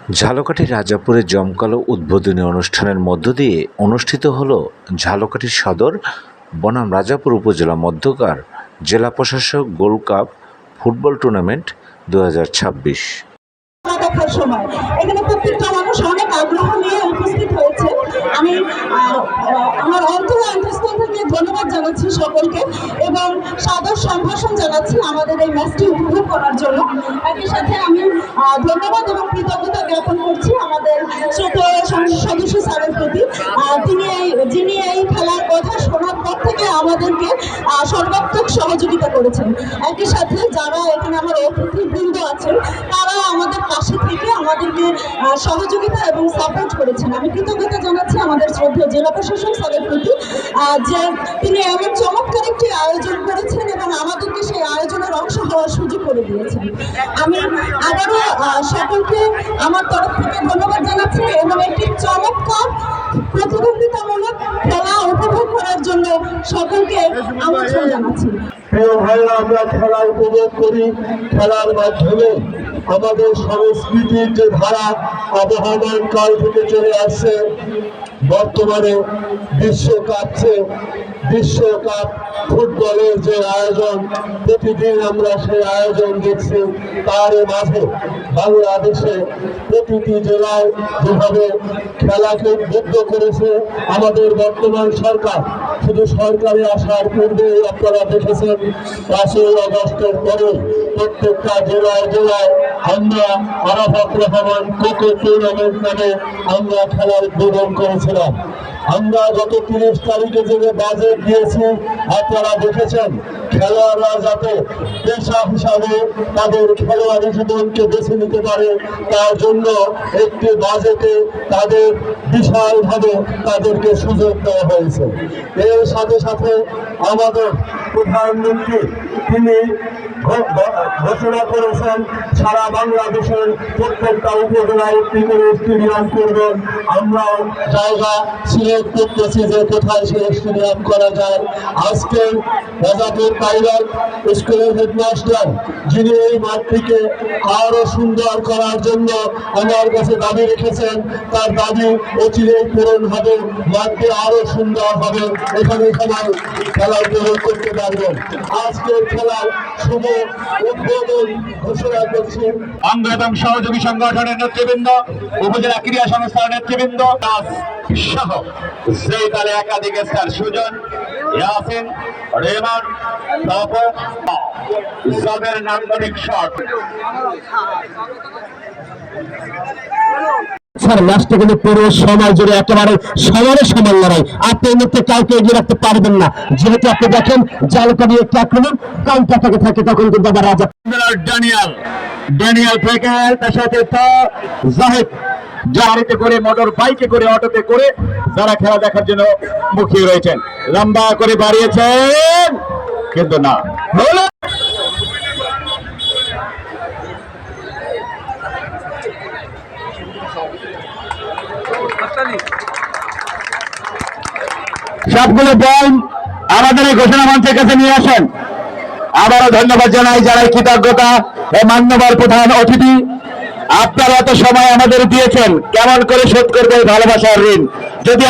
ঝালকাঠি রাজাপুরে জমকালো উদ্বোধনী অনুষ্ঠানের মধ্য দিয়ে অনুষ্ঠিত হল ঝালকাঠি সদর বনাম রাজাপুর উপজেলা মধ্যকার জেলা প্রশাসক গোল্ড কাপ ফুটবল টুর্নামেন্ট 2026। দেখার সময় এখানে প্রত্যেকটা মানুষ অনেক আগ্রহ নিয়ে উপস্থিত হয়েছে। আমি আমার অন্তঃস্থল থেকে ধন্যবাদ জানাচ্ছি সকলকে এবং সাদর সম্ভাষণ জানাচ্ছি আমাদের এই ম্যাচটি উপভোগ করার জন্য। একই সাথে আমি ধন্যবাদ এবং কৃতজ্ঞতা জ্ঞাপন করছি আমাদের শ্রদ্ধেয় সংসদ সদস্য স্যারের প্রতি, যিনি এই খেলার কথা শোনার পর থেকে আমাদেরকে সর্বাত্মক সহযোগিতা করেছেন। একই সাথে যারা এখানে আমার অতিথিবৃন্দ আছেন তারা আমাদের পাশে থেকে আমাদেরকে সহযোগিতা এবং সাপোর্ট করেছেন। আমি কৃতজ্ঞতা জানাচ্ছি আমাদের শ্রদ্ধেয় জেলা প্রশাসক স্যারের প্রতি যে তিনি এমন চমৎকার একটি আয়োজন করেছেন এবং আমাদেরকে সেই আয়োজনের অংশ হওয়ার সুযোগ করে দিয়েছেন। আমি আবারও সকলকে আমার তরফ থেকে ধন্যবাদ জানাচ্ছি এবং একটি চমৎকার প্রতিদ্বন্দ্বিতামূলক খেলা উপভোগ করার জন্য সকলকে আমন্ত্রণ জানাচ্ছি। প্রিয় ভাইরা, আমরা খেলা উপভোগ করি। খেলার মাধ্যমে আমাদের সংস্কৃতির যে ধারা আবহমান কাল থেকে চলে আসছে, বর্তমানে বিশ্বকাপ ফুটবলের যে আয়োজন, প্রতিদিন আমরা সেই আয়োজন দেখছি। তার মাঝে বাংলাদেশে প্রতিটি জেলায় যেভাবে খেলাকে উদ্বুদ্ধ করেছে আমাদের বর্তমান সরকার, শুধু সরকারে আসার পূর্বে আপনারা দেখেছেন 5ই আগস্টের পরে প্রত্যেকটা জেলায় আমরা আরাফাত রহমান কোকো টুর্নামেন্ট নামে আমরা খেলার উদ্বোধন করেছিলাম। আমরা গত 30 তারিখে যে বাজেট দিয়েছি, আপনারা দেখেছেন খেলোয়াড়রা যাতে পেশা হিসাবে তাদের খেলোয়াড়ি জীবনকে বেছে নিতে পারে, তার জন্য একটি বাজেটে তাদের বিশালভাবে তাদেরকে সুযোগ দেওয়া হয়েছে। এর সাথে সাথে আমাদের প্রধানমন্ত্রী তিনি ঘোষণা করেছেন সারা বাংলাদেশের প্রত্যেকটা উপজেলায় একটি করে স্টেডিয়াম করবেন। আমরা জায়গা সিলেক্ট করতেছি যে কোথায় সেই স্টেডিয়াম করা যায়। আজকে রাজাপুর প্রাইমারি স্কুলের হেডমাস্টার যিনি এই মাঠটিকে আরো সুন্দর করার জন্য আমার কাছে দাবি রেখেছেন, তার দাবি অচিরেই পূরণ হবে, মাঠটি আরো সুন্দর হবে, এখানে সবাই খেলা উপভোগ করতে পারবেন। আজকের খেলার শুভ উদ্বোধন ঘোষণা করছি অঙ্গ এবং সহযোগী সংগঠনের নেতৃবৃন্দ, উপজেলা ক্রীড়া সংস্থার নেতৃবৃন্দ সহ জয়িত আলী একাধিক স্টার সুজন, ইয়াসিন, রেমান, তাপক, যাদের নান্দনিক শট। স্যার, ম্যাচটা কিন্তু পুরো সময় জুড়ে একেবারে সমান লড়াই। আপনি এই মুহূর্তে কাউকে এগিয়ে রাখতে পারবেন না, যেহেতু আপনি দেখেন ঝালকাঠি একটি আক্রমণ কাউন্টার থেকে থাকে, তখন কিন্তু আবার রাজা ড্যানিয়াল থেকে তার সাথে জাহিদ গাড়িতে করে, মোটর বাইকে করে, অটোতে করে যারা খেলা দেখার জন্য মুখিয়ে রয়েছেন, লম্বা করে বাড়িয়েছেন কিন্তু না হলো। সবগুলো বল আমাদের এই ঘোষণা মঞ্চের কাছে নিয়ে আসেন। আবারও ধন্যবাদ জানাই, জানাই কৃতজ্ঞতা ও মান্যবর প্রধান অতিথি, আপনারা এত সময় আমাদের দিয়েছেন, কেমন করে শোধ করবে ভালোবাসার ঋণ। যদি